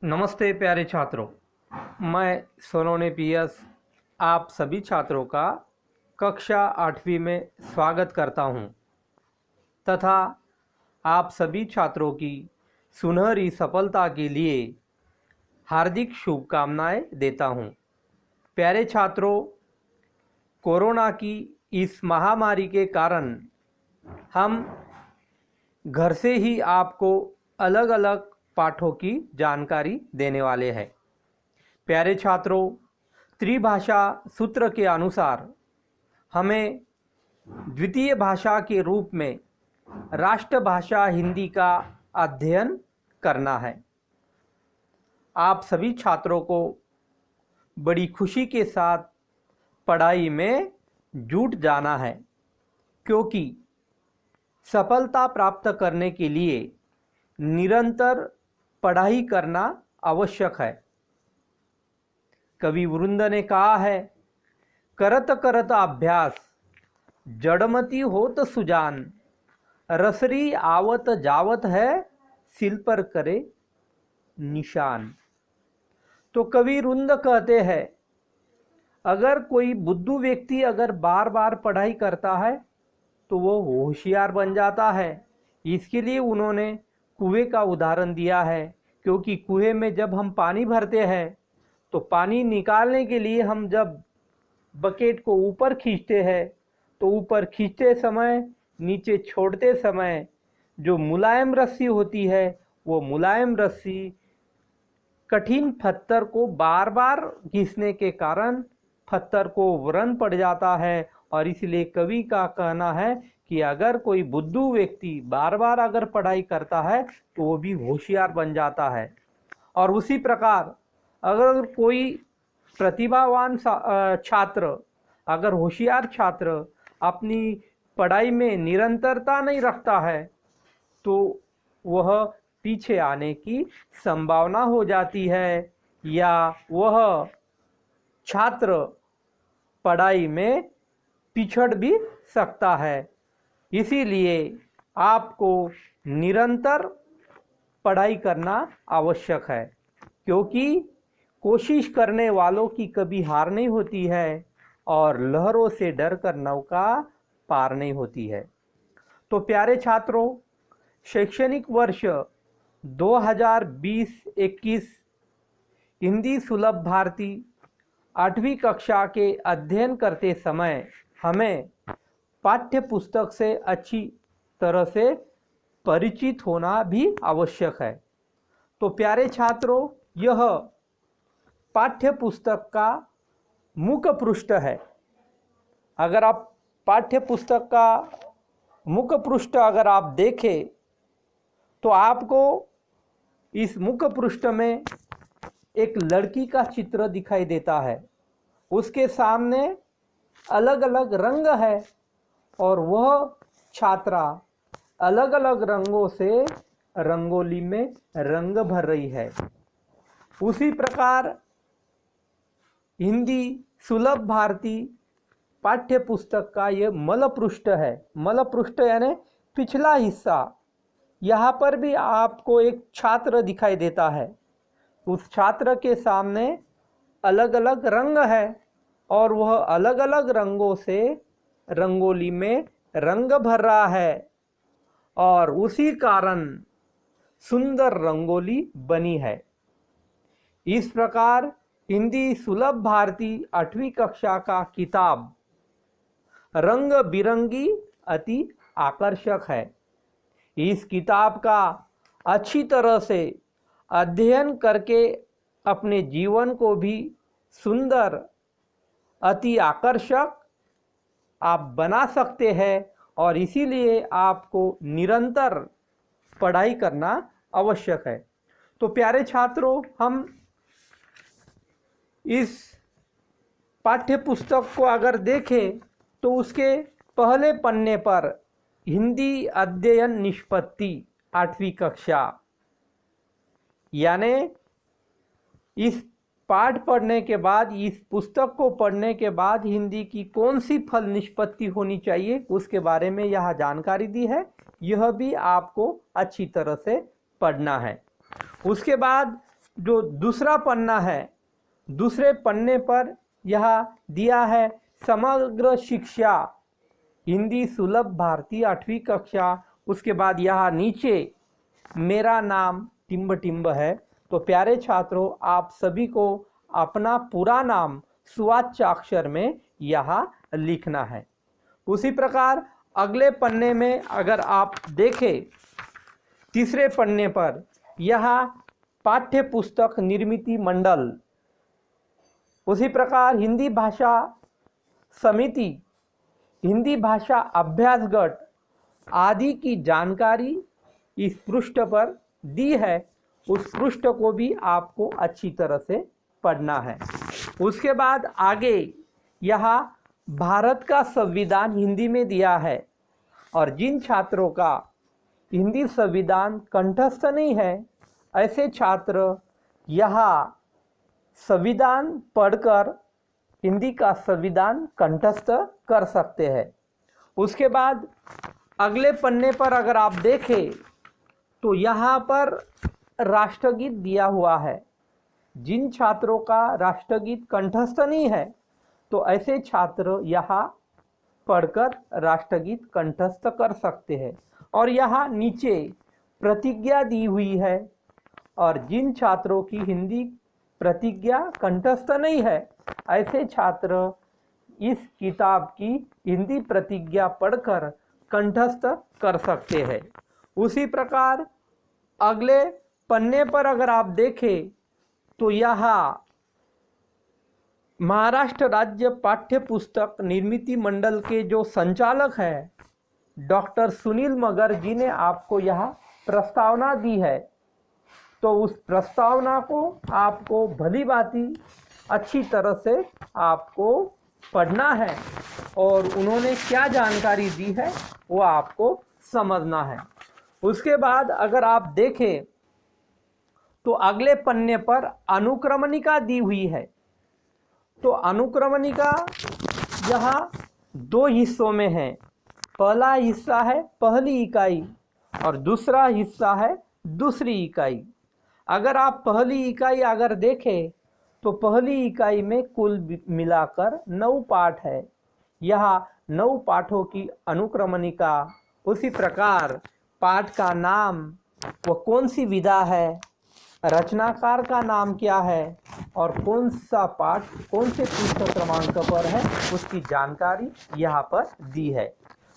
नमस्ते प्यारे छात्रों। मैं सोनोने पीएस आप सभी छात्रों का कक्षा 8वीं में स्वागत करता हूं तथा आप सभी छात्रों की सुनहरी सफलता के लिए हार्दिक शुभकामनाएं देता हूं। प्यारे छात्रों, कोरोना की इस महामारी के कारण हम घर से ही आपको अलग अलग पाठों की जानकारी देने वाले हैं। प्यारे छात्रों, त्रिभाषा सूत्र के अनुसार हमें द्वितीय भाषा के रूप में राष्ट्रभाषा हिंदी का अध्ययन करना है। आप सभी छात्रों को बड़ी खुशी के साथ पढ़ाई में जुट जाना है, क्योंकि सफलता प्राप्त करने के लिए निरंतर पढ़ाई करना आवश्यक है। कवि वृंद ने कहा है, करत करत अभ्यास जड़मती होत सुजान, रसरी आवत जावत है सिल पर करे निशान। तो कवि वृंद कहते हैं, अगर कोई बुद्धू व्यक्ति अगर बार बार पढ़ाई करता है तो वो होशियार बन जाता है। इसके लिए उन्होंने कुएं का उदाहरण दिया है, क्योंकि कुएं में जब हम पानी भरते हैं तो पानी निकालने के लिए हम जब बकेट को ऊपर खींचते हैं तो ऊपर खींचते समय, नीचे छोड़ते समय जो मुलायम रस्सी होती है, वो मुलायम रस्सी कठिन पत्थर को बार बार घिसने के कारण पत्थर को व्रण पड़ जाता है। और इसलिए कवि का कहना है कि अगर कोई बुद्धू व्यक्ति बार बार अगर पढ़ाई करता है तो वो भी होशियार बन जाता है। और उसी प्रकार अगर कोई प्रतिभावान छात्र, अगर होशियार छात्र अपनी पढ़ाई में निरंतरता नहीं रखता है तो वह पीछे आने की संभावना हो जाती है, या वह छात्र पढ़ाई में पिछड़ भी सकता है। इसीलिए आपको निरंतर पढ़ाई करना आवश्यक है, क्योंकि कोशिश करने वालों की कभी हार नहीं होती है और लहरों से डरकर नौका पार नहीं होती है। तो प्यारे छात्रों, शैक्षणिक वर्ष 2020-21 हिंदी सुलभ भारती 8वीं कक्षा के अध्ययन करते समय हमें पाठ्य पुस्तक से अच्छी तरह से परिचित होना भी आवश्यक है। तो प्यारे छात्रों, यह पाठ्य पुस्तक का मुख्य पृष्ठ है। अगर आप पाठ्य पुस्तक का मुख्य पृष्ठ अगर आप देखें तो आपको इस मुख्य पृष्ठ में एक लड़की का चित्र दिखाई देता है। उसके सामने अलग अलग रंग है और वह छात्रा अलग अलग रंगों से रंगोली में रंग भर रही है। उसी प्रकार हिंदी सुलभ भारती पाठ्य पुस्तक का यह मल पृष्ठ है। मल पृष्ठ यानी पिछला हिस्सा। यहाँ पर भी आपको एक छात्र दिखाई देता है। उस छात्र के सामने अलग अलग रंग है और वह अलग अलग रंगों से रंगोली में रंग भर रहा है और उसी कारण सुंदर रंगोली बनी है। इस प्रकार हिंदी सुलभ भारती 8वीं कक्षा का किताब रंग बिरंगी अति आकर्षक है। इस किताब का अच्छी तरह से अध्ययन करके अपने जीवन को भी सुंदर, अति आकर्षक आप बना सकते हैं और इसीलिए आपको निरंतर पढ़ाई करना आवश्यक है। तो प्यारे छात्रों, हम इस पाठ्य पुस्तक को अगर देखें तो उसके पहले पन्ने पर हिंदी अध्ययन निष्पत्ति 8वीं कक्षा, यानी इस पाठ पढ़ने के बाद, इस पुस्तक को पढ़ने के बाद हिंदी की कौन सी फल निष्पत्ति होनी चाहिए उसके बारे में यहाँ जानकारी दी है। यह भी आपको अच्छी तरह से पढ़ना है। उसके बाद जो दूसरा पन्ना है, दूसरे पन्ने पर यह दिया है समग्र शिक्षा हिंदी सुलभ भारतीय 8वीं कक्षा। उसके बाद यहाँ नीचे मेरा नाम टिम्ब टिम्ब है। तो प्यारे छात्रों, आप सभी को अपना पूरा नाम सुवाच्याक्षर में यहाँ लिखना है। उसी प्रकार अगले पन्ने में अगर आप देखें, तीसरे पन्ने पर यहाँ पाठ्य पुस्तक निर्मिति मंडल, उसी प्रकार हिंदी भाषा समिति, हिंदी भाषा अभ्यास गट आदि की जानकारी इस पृष्ठ पर दी है। उस पृष्ठ को भी आपको अच्छी तरह से पढ़ना है। उसके बाद आगे यहाँ भारत का संविधान हिंदी में दिया है, और जिन छात्रों का हिंदी संविधान कंठस्थ नहीं है, ऐसे छात्र यहाँ संविधान पढ़कर हिंदी का संविधान कंठस्थ कर सकते हैं। उसके बाद अगले पन्ने पर अगर आप देखें तो यहाँ पर राष्ट्रगीत दिया हुआ है। जिन छात्रों का राष्ट्रगीत कंठस्थ नहीं है, तो ऐसे छात्र यहाँ पढ़कर राष्ट्रगीत कंठस्थ कर सकते हैं। और यहाँ नीचे प्रतिज्ञा दी हुई है, और जिन छात्रों की हिंदी प्रतिज्ञा कंठस्थ नहीं है, ऐसे छात्र इस किताब की हिंदी प्रतिज्ञा पढ़कर कंठस्थ कर सकते हैं। उसी प्रकार अगले पन्ने पर अगर आप देखें तो यहाँ महाराष्ट्र राज्य पाठ्य पुस्तक निर्मिति मंडल के जो संचालक हैं डॉक्टर सुनील मगर जी ने आपको यहाँ प्रस्तावना दी है। तो उस प्रस्तावना को आपको भली भांति अच्छी तरह से आपको पढ़ना है, और उन्होंने क्या जानकारी दी है वो आपको समझना है। उसके बाद अगर आप देखें तो अगले पन्ने पर अनुक्रमणिका दी हुई है। तो अनुक्रमणिका यहाँ दो हिस्सों में है। पहला हिस्सा है पहली इकाई, और दूसरा हिस्सा है दूसरी इकाई। अगर आप पहली इकाई अगर देखें तो पहली इकाई में कुल मिलाकर 9 पाठ है। यहाँ 9 पाठों की अनुक्रमणिका, उसी प्रकार पाठ का नाम, वो कौन सी विधा है, रचनाकार का नाम क्या है, और कौन सा पाठ कौन से पृष्ठ क्रमांक पर है, उसकी जानकारी यहाँ पर दी है।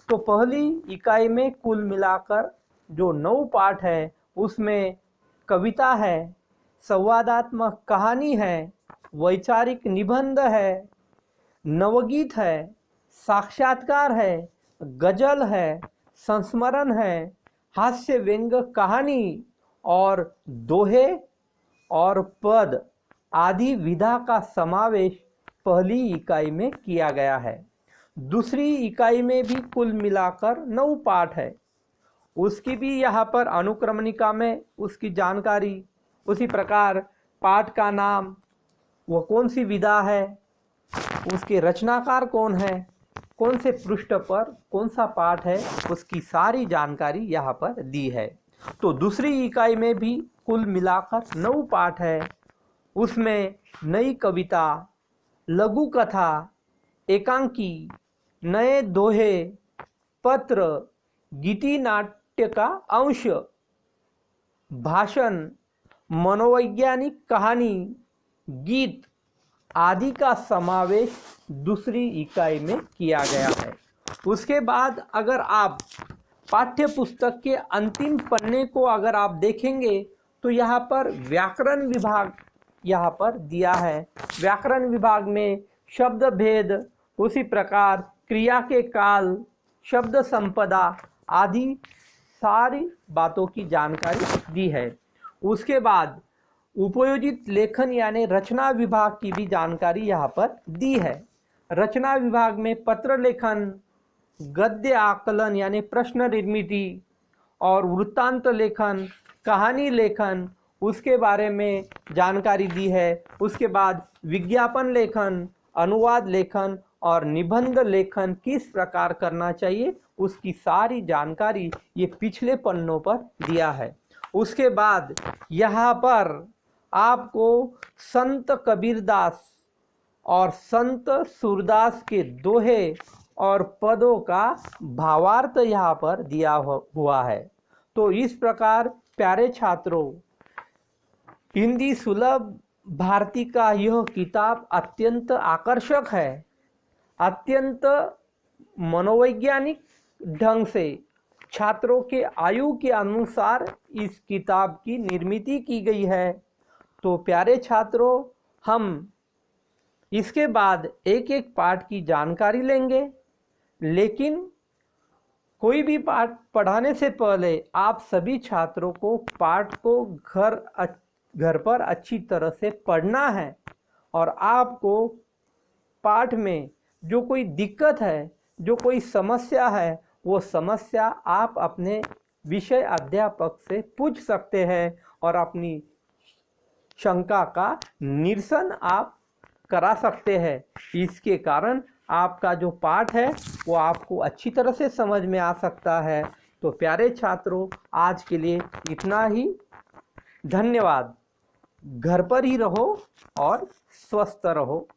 तो पहली इकाई में कुल मिलाकर जो 9 पाठ है, उसमें कविता है, संवादात्मक कहानी है, वैचारिक निबंध है, नवगीत है, साक्षात्कार है, गजल है, संस्मरण है, हास्य व्यंग कहानी और दोहे और पद आदि विधा का समावेश पहली इकाई में किया गया है। दूसरी इकाई में भी कुल मिलाकर 9 पाठ है, उसकी भी यहाँ पर अनुक्रमणिका में उसकी जानकारी, उसी प्रकार पाठ का नाम, वो कौन सी विधा है, उसके रचनाकार कौन है, कौन से पृष्ठ पर कौन सा पाठ है, उसकी सारी जानकारी यहाँ पर दी है। तो दूसरी इकाई में भी कुल मिलाकर 9 पाठ है। उसमें नई कविता, लघु कथा, एकांकी, नए दोहे, पत्र, गीति नाट्य का अंश, भाषण, मनोवैज्ञानिक कहानी, गीत आदि का समावेश दूसरी इकाई में किया गया है। उसके बाद अगर आप पाठ्य पुस्तक के अंतिम पन्ने को अगर आप देखेंगे तो यहाँ पर व्याकरण विभाग यहाँ पर दिया है। व्याकरण विभाग में शब्द भेद, उसी प्रकार क्रिया के काल, शब्द संपदा आदि सारी बातों की जानकारी दी है। उसके बाद उपयोजित लेखन यानी रचना विभाग की भी जानकारी यहाँ पर दी है। रचना विभाग में पत्र लेखन, गद्य आकलन यानी प्रश्न निर्मिति और वृत्तांत लेखन, कहानी लेखन, उसके बारे में जानकारी दी है। उसके बाद विज्ञापन लेखन, अनुवाद लेखन और निबंध लेखन किस प्रकार करना चाहिए, उसकी सारी जानकारी ये पिछले पन्नों पर दिया है। उसके बाद यहाँ पर आपको संत कबीरदास और संत सूरदास के दोहे और पदों का भावार्थ यहाँ पर दिया हुआ है। तो इस प्रकार प्यारे छात्रों, हिंदी सुलभ भारती का यह किताब अत्यंत आकर्षक है। अत्यंत मनोवैज्ञानिक ढंग से छात्रों के आयु के अनुसार इस किताब की निर्मित की गई है। तो प्यारे छात्रों, हम इसके बाद एक एक पाठ की जानकारी लेंगे, लेकिन कोई भी पाठ पढ़ाने से पहले आप सभी छात्रों को पाठ को घर पर अच्छी तरह से पढ़ना है। और आपको पाठ में जो कोई दिक्कत है, जो कोई समस्या है, वो समस्या आप अपने विषय अध्यापक से पूछ सकते हैं और अपनी शंका का निरसन आप करा सकते हैं। इसके कारण आपका जो पाठ है वो आपको अच्छी तरह से समझ में आ सकता है। तो प्यारे छात्रों, आज के लिए इतना ही। धन्यवाद। घर पर ही रहो और स्वस्थ रहो।